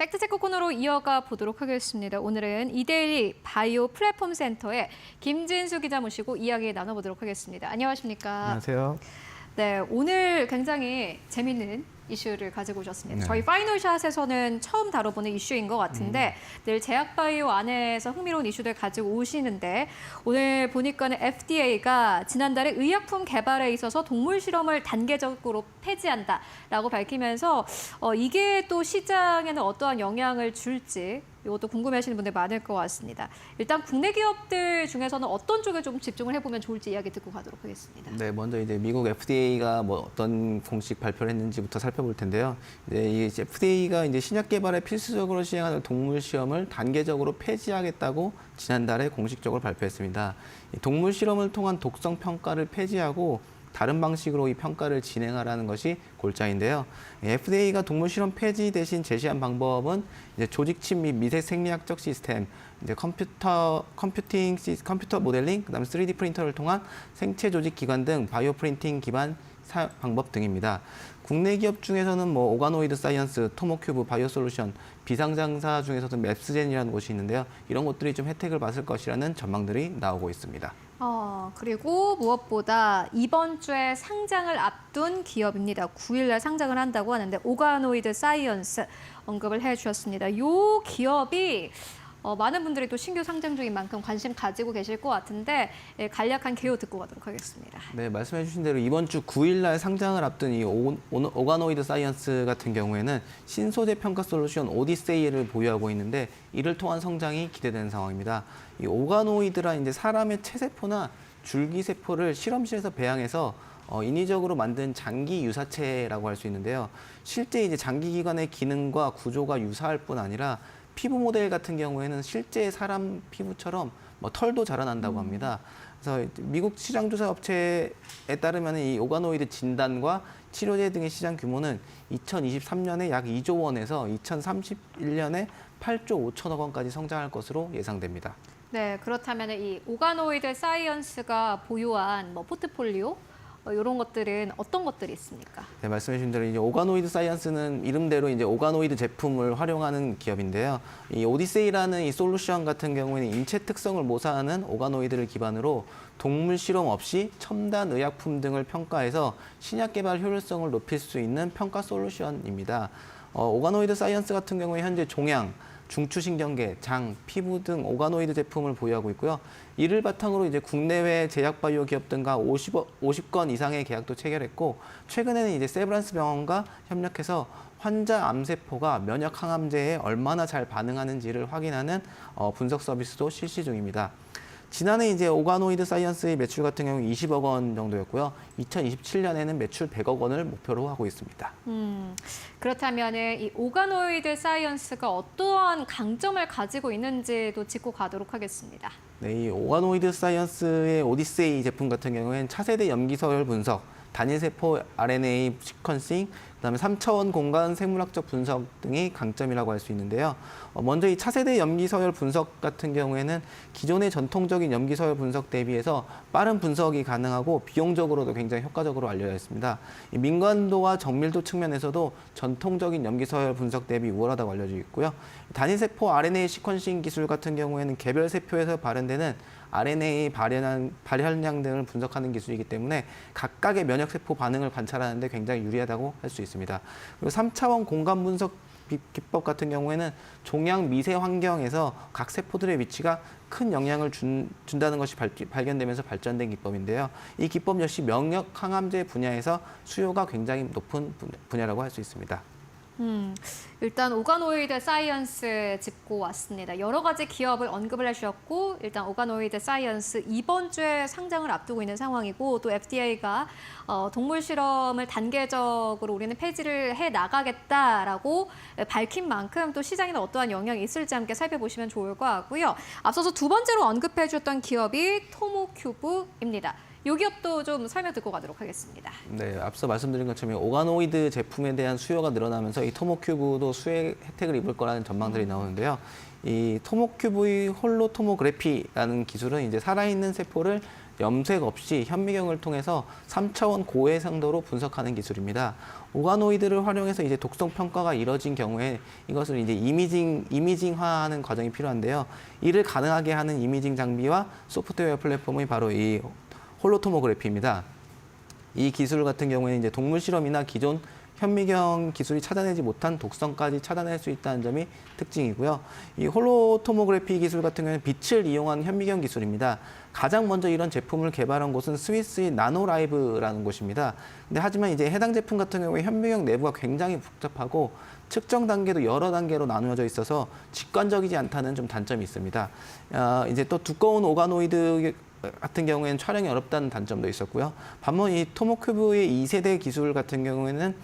팩트체크 코너로 이어가 보도록 하겠습니다. 오늘은 이데일리 바이오 플랫폼 센터의 김진수 기자 모시고 이야기 나눠보도록 하겠습니다. 안녕하십니까? 안녕하세요. 네, 오늘 굉장히 재밌는 이슈를 가지고 오셨습니다. 네. 저희 파이널샷에서는 처음 다뤄보는 이슈인 것 같은데 늘 제약바이오 안에서 흥미로운 이슈들 가지고 오시는데 오늘 보니까는 FDA가 지난달에 의약품 개발에 있어서 동물 실험을 단계적으로 폐지한다라고 밝히면서 이게 또 시장에는 어떠한 영향을 줄지 이것도 궁금해하시는 분들 많을 것 같습니다. 일단 국내 기업들 중에서는 어떤 쪽에 좀 집중을 해보면 좋을지 이야기 듣고 가도록 하겠습니다. 네, 먼저 이제 미국 FDA가 어떤 공식 발표를 했는지부터 살펴볼 텐데요. 이제 이 FDA가 이제 신약 개발에 필수적으로 시행하는 동물 시험을 단계적으로 폐지하겠다고 지난달에 공식적으로 발표했습니다. 이 동물 실험을 통한 독성 평가를 폐지하고 다른 방식으로 이 평가를 진행하라는 것이 골자인데요. FDA가 동물 실험 폐지 대신 제시한 방법은 이제 조직칩 및 미세 생리학적 시스템, 이제 컴퓨터 모델링, 그다음에 3D 프린터를 통한 생체 조직 기관 등 바이오 프린팅 기반 방법 등입니다. 국내 기업 중에서는 오가노이드 사이언스, 토모큐브, 바이오솔루션, 비상장사 중에서도 맵스젠이라는 곳이 있는데요. 이런 곳들이 좀 혜택을 받을 것이라는 전망들이 나오고 있습니다. 그리고 무엇보다 이번 주에 상장을 앞둔 기업입니다. 9일날 상장을 한다고 하는데 오가노이드 사이언스 언급을 해주셨습니다. 이 기업이 많은 분들이 또 신규 상장 중인 만큼 관심 가지고 계실 것 같은데 간략한 개요 듣고 가도록 하겠습니다. 네, 말씀해 주신 대로 이번 주 9일날 상장을 앞둔 이 오가노이드 사이언스 같은 경우에는 신소재 평가 솔루션 오디세이를 보유하고 있는데 이를 통한 성장이 기대되는 상황입니다. 이 오가노이드란 이제 사람의 체세포나 줄기세포를 실험실에서 배양해서 인위적으로 만든 장기 유사체라고 할 수 있는데요. 실제 이제 장기기관의 기능과 구조가 유사할 뿐 아니라 피부 모델 같은 경우에는 실제 사람 피부처럼 털도 자라난다고 합니다. 그래서 미국 시장조사 업체에 따르면 이 오가노이드 진단과 치료제 등의 시장 규모는 2023년에 약 2조 원에서 2031년에 8조 5천억 원까지 성장할 것으로 예상됩니다. 네, 그렇다면 이 오가노이드 사이언스가 보유한 포트폴리오 이런 것들은 어떤 것들이 있습니까? 네, 말씀해 주신 대로 이제 오가노이드 사이언스는 이름대로 이제 오가노이드 제품을 활용하는 기업인데요. 이 오디세이라는 이 솔루션 같은 경우에는 인체 특성을 모사하는 오가노이드를 기반으로 동물 실험 없이 첨단 의약품 등을 평가해서 신약 개발 효율성을 높일 수 있는 평가 솔루션입니다. 오가노이드 사이언스 같은 경우에 현재 종양, 중추신경계, 장, 피부 등 오가노이드 제품을 보유하고 있고요. 이를 바탕으로 이제 국내외 제약바이오 기업 등과 50건 이상의 계약도 체결했고, 최근에는 이제 세브란스 병원과 협력해서 환자 암세포가 면역 항암제에 얼마나 잘 반응하는지를 확인하는 분석 서비스도 실시 중입니다. 지난해 이제 오가노이드 사이언스의 매출 같은 경우 20억 원 정도였고요. 2027년에는 매출 100억 원을 목표로 하고 있습니다. 그렇다면 이 오가노이드 사이언스가 어떠한 강점을 가지고 있는지도 짚고 가도록 하겠습니다. 네, 이 오가노이드 사이언스의 오디세이 제품 같은 경우에는 차세대 염기 서열 분석, 단일세포 RNA 시퀀싱, 그다음에 3차원 공간 생물학적 분석 등이 강점이라고 할 수 있는데요. 먼저 이 차세대 염기 서열 분석 같은 경우에는 기존의 전통적인 염기 서열 분석 대비해서 빠른 분석이 가능하고 비용적으로도 굉장히 효과적으로 알려져 있습니다. 이 민감도와 정밀도 측면에서도 전통적인 염기 서열 분석 대비 우월하다고 알려져 있고요. 단일세포 RNA 시퀀싱 기술 같은 경우에는 개별 세포에서 발현되는 RNA 발현량 등을 분석하는 기술이기 때문에 각각의 면역세포 반응을 관찰하는 데 굉장히 유리하다고 할 수 있습니다. 그리고 3차원 공간 분석 기법 같은 경우에는 종양 미세 환경에서 각 세포들의 위치가 큰 영향을 준다는 것이 발견되면서 발전된 기법인데요. 이 기법 역시 면역 항암제 분야에서 수요가 굉장히 높은 분야라고 할 수 있습니다. 일단 오가노이드 사이언스 짚고 왔습니다. 여러 가지 기업을 언급을 해주셨고 일단 오가노이드 사이언스 이번 주에 상장을 앞두고 있는 상황이고 또 FDA가 동물 실험을 단계적으로 우리는 폐지를 해나가겠다라고 밝힌 만큼 또 시장에는 어떠한 영향이 있을지 함께 살펴보시면 좋을 것 같고요. 앞서서 두 번째로 언급해 주셨던 기업이 토모큐브입니다. 이 기업도 좀 설명 듣고 가도록 하겠습니다. 네, 앞서 말씀드린 것처럼 오가노이드 제품에 대한 수요가 늘어나면서 이 토모큐브도 수혜 혜택을 입을 거라는 전망들이 나오는데요. 이 토모큐브의 홀로토모그래피라는 기술은 이제 살아있는 세포를 염색 없이 현미경을 통해서 3차원 고해상도로 분석하는 기술입니다. 오가노이드를 활용해서 이제 독성 평가가 이뤄진 경우에 이것을 이제 이미징화하는 과정이 필요한데요. 이를 가능하게 하는 이미징 장비와 소프트웨어 플랫폼이 바로 이 홀로토모그래피입니다. 이 기술 같은 경우에는 이제 동물 실험이나 기존 현미경 기술이 찾아내지 못한 독성까지 찾아낼 수 있다는 점이 특징이고요. 이 홀로토모그래피 기술 같은 경우는 빛을 이용한 현미경 기술입니다. 가장 먼저 이런 제품을 개발한 곳은 스위스의 나노라이브라는 곳입니다. 근데 하지만 이제 해당 제품 같은 경우에 현미경 내부가 굉장히 복잡하고 측정 단계도 여러 단계로 나누어져 있어서 직관적이지 않다는 좀 단점이 있습니다. 이제 또 두꺼운 오가노이드 같은 경우에는 촬영이 어렵다는 단점도 있었고요. 반면 이 토모큐브의 2세대 기술 같은 경우에는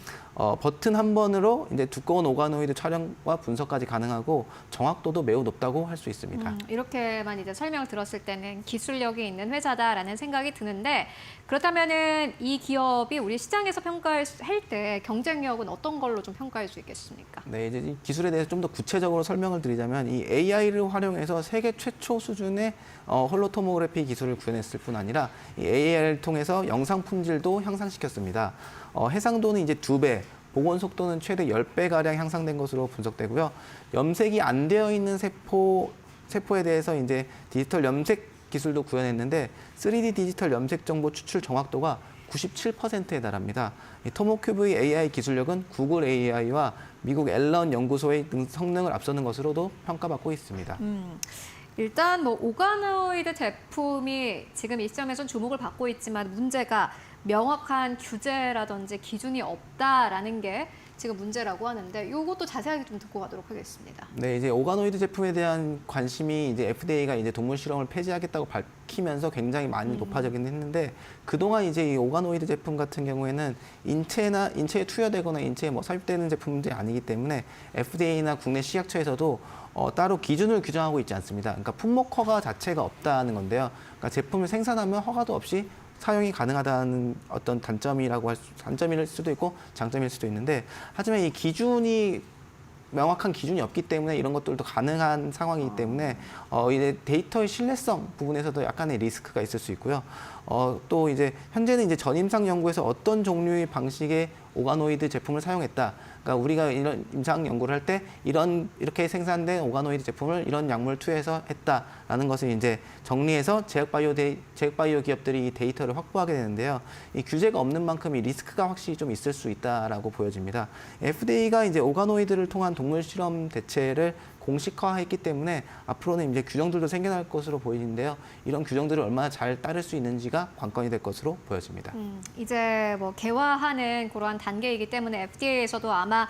버튼 한 번으로 이제 두꺼운 오가노이드 촬영과 분석까지 가능하고 정확도도 매우 높다고 할 수 있습니다. 이렇게만 이제 설명을 들었을 때는 기술력이 있는 회사다라는 생각이 드는데 그렇다면은 이 기업이 우리 시장에서 평가할 때 경쟁력은 어떤 걸로 좀 평가할 수 있겠습니까? 네, 이제 이 기술에 대해서 좀 더 구체적으로 설명을 드리자면 이 AI를 활용해서 세계 최초 수준의 홀로토모그래피 기술을 구현했을 뿐 아니라 이 AI를 통해서 영상 품질도 향상시켰습니다. 해상도는 이제 2배, 복원 속도는 최대 10배가량 향상된 것으로 분석되고요. 염색이 안 되어 있는 세포에 대해서 이제 디지털 염색 기술도 구현했는데 3D 디지털 염색 정보 추출 정확도가 97%에 달합니다. 이 토모큐브의 AI 기술력은 구글 AI와 미국 앨런 연구소의 성능을 앞서는 것으로도 평가받고 있습니다. 일단 뭐 오가노이드 제품이 지금 이 시점에선 주목을 받고 있지만 문제가 명확한 규제라든지 기준이 없다라는 게 지금 문제라고 하는데 이것도 자세하게 좀 듣고 가도록 하겠습니다. 네, 이제 오가노이드 제품에 대한 관심이 이제 FDA가 이제 동물 실험을 폐지하겠다고 밝히면서 굉장히 많이 높아지긴 했는데 그동안 이제 이 오가노이드 제품 같은 경우에는 인체에 투여되거나 인체에 뭐 삽입되는 제품들이 아니기 때문에 FDA나 국내 식약처에서도 따로 기준을 규정하고 있지 않습니다. 그러니까 품목 허가 자체가 없다는 건데요. 그러니까 제품을 생산하면 허가도 없이 사용이 가능하다는 어떤 단점일 수도 있고 장점일 수도 있는데 하지만 이 명확한 기준이 없기 때문에 이런 것들도 가능한 상황이기 때문에 이제 데이터의 신뢰성 부분에서도 약간의 리스크가 있을 수 있고요. 또 이제 현재는 이제 전임상 연구에서 어떤 종류의 방식의 오가노이드 제품을 사용했다. 그러니까 우리가 이런 임상 연구를 할 때 이렇게 생산된 오가노이드 제품을 이런 약물을 투여해서 했다라는 것을 이제 정리해서 제약바이오 기업들이 이 데이터를 확보하게 되는데요. 이 규제가 없는 만큼 이 리스크가 확실히 좀 있을 수 있다라고 보여집니다. FDA가 이제 오가노이드를 통한 동물 실험 대체를 공식화했기 때문에 앞으로는 이제 규정들도 생겨날 것으로 보이는데요. 이런 규정들을 얼마나 잘 따를 수 있는지가 관건이 될 것으로 보여집니다. 이제 뭐 개화하는 그러한 단계이기 때문에 FDA에서도 아마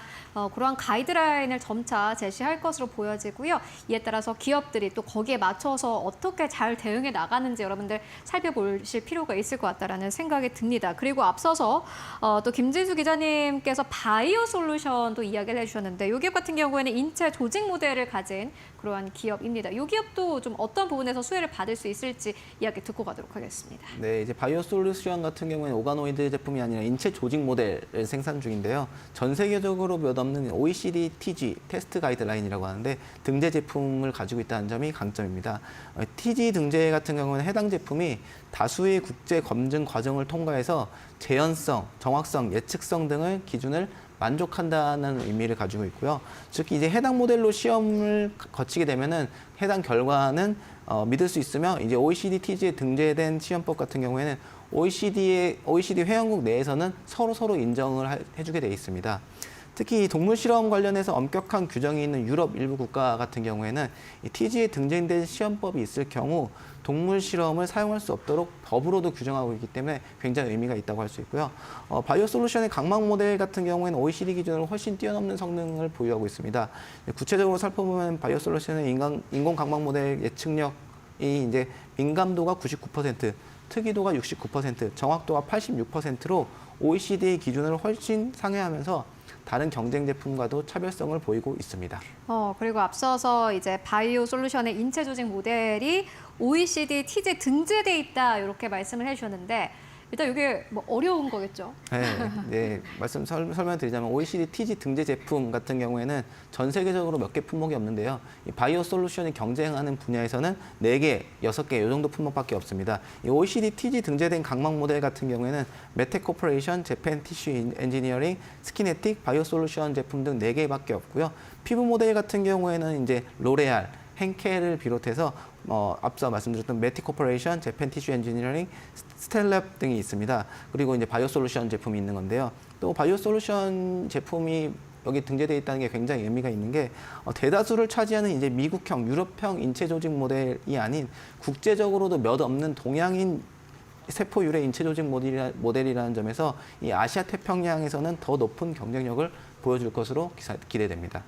그러한 가이드라인을 점차 제시할 것으로 보여지고요. 이에 따라서 기업들이 또 거기에 맞춰서 어떻게 잘 대응해 나가는지 여러분들 살펴보실 필요가 있을 것 같다라는 생각이 듭니다. 그리고 앞서서 또 김진수 기자님께서 바이오 솔루션도 이야기를 해주셨는데 이 기업 같은 경우에는 인체 조직 모델을 가진 그러한 기업입니다. 이 기업도 좀 어떤 부분에서 수혜를 받을 수 있을지 이야기 듣고 가도록 하겠습니다. 네, 이제 바이오 솔루션 같은 경우에는 오가노이드 제품이 아니라 인체 조직 모델을 생산 중인데요. 전 세계적으로 몇 없는 OECD TG 테스트 가이드라인이라고 하는데 등재 제품을 가지고 있다는 점이 강점입니다. TG 등재 같은 경우는 해당 제품이 다수의 국제 검증 과정을 통과해서 재현성, 정확성, 예측성 등을 기준을 만족한다는 의미를 가지고 있고요. 즉 이제 해당 모델로 시험을 거치게 되면은 해당 결과는 믿을 수 있으며 이제 OECD TG에 등재된 시험법 같은 경우에는 OECD 회원국 내에서는 서로 인정을 해주게 돼 있습니다. 특히 동물 실험 관련해서 엄격한 규정이 있는 유럽 일부 국가 같은 경우에는 이 TG에 등재된 시험법이 있을 경우 동물 실험을 사용할 수 없도록 법으로도 규정하고 있기 때문에 굉장히 의미가 있다고 할 수 있고요. 바이오 솔루션의 각막 모델 같은 경우에는 OECD 기준으로 훨씬 뛰어넘는 성능을 보유하고 있습니다. 구체적으로 살펴보면 바이오 솔루션의 인공 각막 모델 예측력이 이제 민감도가 99%, 특이도가 69%, 정확도가 86%로 OECD 기준을 훨씬 상회하면서 다른 경쟁 제품과도 차별성을 보이고 있습니다. 그리고 앞서서 이제 바이오 솔루션의 인체 조직 모델이 OECD TG에 등재돼 있다 이렇게 말씀을 해주셨는데 일단 이게 뭐 어려운 거겠죠. 네, 설명드리자면 OECD TG 등재 제품 같은 경우에는 전 세계적으로 몇 개 품목이 없는데요. 이 바이오 솔루션이 경쟁하는 분야에서는 4개, 6개 이 정도 품목밖에 없습니다. 이 OECD TG 등재된 각막 모델 같은 경우에는 메텍 코퍼레이션, 재팬 티슈 엔지니어링, 스키네틱, 바이오 솔루션 제품 등 4개밖에 없고요. 피부 모델 같은 경우에는 이제 로레알, henkel을 비롯해서 앞서 말씀드렸던 메틱 코퍼레이션, 재팬 티슈 엔지니어링, 스텔랩 등이 있습니다. 그리고 이제 바이오 솔루션 제품이 있는 건데요. 또 바이오 솔루션 제품이 여기 등재되어 있다는 게 굉장히 의미가 있는 게 대다수를 차지하는 이제 미국형, 유럽형 인체 조직 모델이 아닌 국제적으로도 몇 없는 동양인 세포 유래 인체 조직 모델이라는 점에서 이 아시아 태평양에서는 더 높은 경쟁력을 보여줄 것으로 기대됩니다.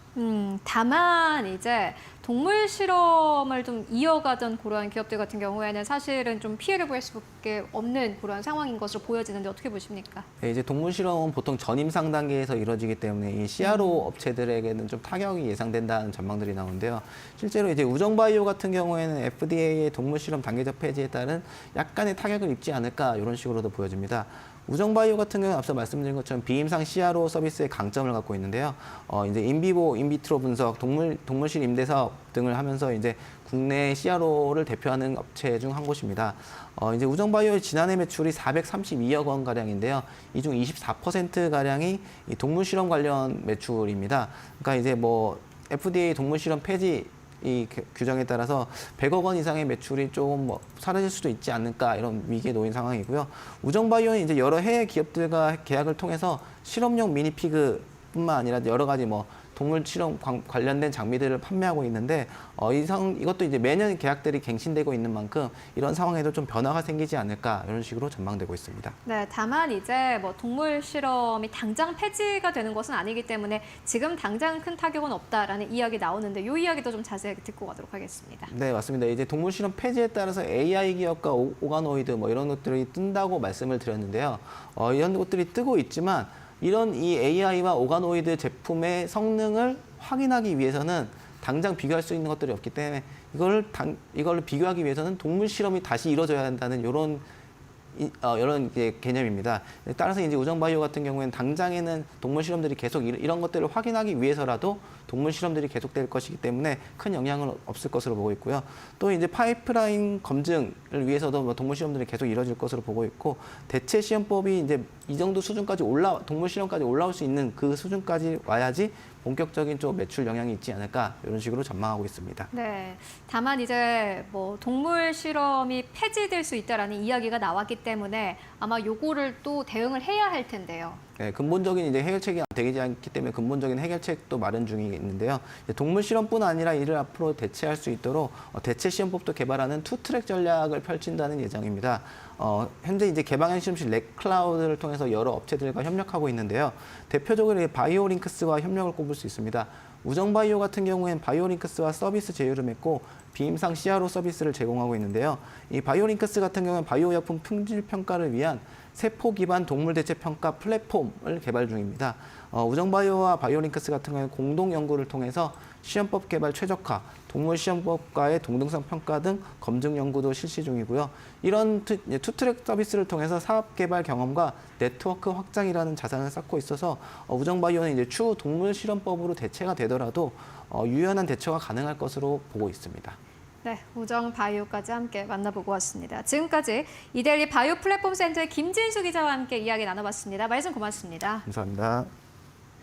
다만 이제 동물 실험을 좀 이어가던 그러한 기업들 같은 경우에는 사실은 좀 피해를 볼 수밖에 없는 그런 상황인 것으로 보여지는데 어떻게 보십니까? 네, 이제 동물 실험은 보통 전임상 단계에서 이루어지기 때문에 이 CRO 업체들에게는 좀 타격이 예상된다는 전망들이 나오는데요. 실제로 이제 우정바이오 같은 경우에는 FDA의 동물 실험 단계적 폐지에 따른 약간의 타격을 입지 않을까 이런 식으로도 보여집니다. 우정바이오 같은 경우는 앞서 말씀드린 것처럼 비임상 CRO 서비스의 강점을 갖고 있는데요. 이제 인비보, 인비트로 분석, 동물실 임대 사업 등을 하면서 이제 국내 CRO를 대표하는 업체 중 한 곳입니다. 이제 우정바이오의 지난해 매출이 432억 원 가량인데요. 이 중 24% 가량이 이 동물 실험 관련 매출입니다. 그러니까 이제 뭐 FDA 동물 실험 폐지 이 규정에 따라서 100억 원 이상의 매출이 조금 사라질 수도 있지 않을까 이런 위기에 놓인 상황이고요. 우정바이오는 이제 여러 해외 기업들과 계약을 통해서 실험용 미니피그뿐만 아니라 여러 가지 동물 실험 관련된 장비들을 판매하고 있는데 이것도 이제 매년 계약들이 갱신되고 있는 만큼 이런 상황에도 좀 변화가 생기지 않을까 이런 식으로 전망되고 있습니다. 네, 다만 이제 동물 실험이 당장 폐지가 되는 것은 아니기 때문에 지금 당장 큰 타격은 없다라는 이야기 나오는데 이 이야기도 좀 자세하게 듣고 가도록 하겠습니다. 네, 맞습니다. 이제 동물 실험 폐지에 따라서 AI 기업과 오가노이드 이런 것들이 뜬다고 말씀을 드렸는데요. 이런 것들이 뜨고 있지만 이런 이 AI와 오가노이드 제품의 성능을 확인하기 위해서는 당장 비교할 수 있는 것들이 없기 때문에 이걸 비교하기 위해서는 동물 실험이 다시 이루어져야 한다는 이런 이제 개념입니다. 따라서 이제 우정바이오 같은 경우에는 당장에는 동물 실험들이 계속 이런 것들을 확인하기 위해서라도 동물 실험들이 계속될 것이기 때문에 큰 영향은 없을 것으로 보고 있고요. 또 이제 파이프라인 검증을 위해서도 동물 실험들이 계속 이루어질 것으로 보고 있고 대체 시험법이 이제 이 정도 수준까지 동물 실험까지 올라올 수 있는 그 수준까지 와야지 본격적인 좀 매출 영향이 있지 않을까 이런 식으로 전망하고 있습니다. 네, 다만 이제 동물 실험이 폐지될 수 있다라는 이야기가 나왔기 때문에 아마 요거를 또 대응을 해야 할 텐데요. 네, 근본적인 이제 해결책이 되지 않기 때문에 근본적인 해결책도 마련 중에 있는데요. 동물 실험뿐 아니라 이를 앞으로 대체할 수 있도록 대체 시험법도 개발하는 투트랙 전략을 펼친다는 예정입니다. 현재 이제 개방형 실험실 렉클라우드를 통해서 여러 업체들과 협력하고 있는데요. 대표적으로 바이오링크스와 협력을 꼽을 수 있습니다. 우정바이오 같은 경우엔 바이오링크스와 서비스 제휴를 맺고 비임상 CRO 서비스를 제공하고 있는데요. 이 바이오링크스 같은 경우는 바이오약품 품질 평가를 위한 세포 기반 동물 대체 평가 플랫폼을 개발 중입니다. 우정바이오와 바이오링크스 같은 경우는 공동 연구를 통해서 시험법 개발 최적화, 동물 시험법과의 동등성 평가 등 검증 연구도 실시 중이고요. 이런 투트랙 서비스를 통해서 사업 개발 경험과 네트워크 확장이라는 자산을 쌓고 있어서 우정바이오는 이제 추후 동물 실험법으로 대체가 되더라도 유연한 대처가 가능할 것으로 보고 있습니다. 네, 우정바이오까지 함께 만나보고 왔습니다. 지금까지 이데일리 바이오 플랫폼 센터의 김진수 기자와 함께 이야기 나눠봤습니다. 말씀 고맙습니다. 감사합니다.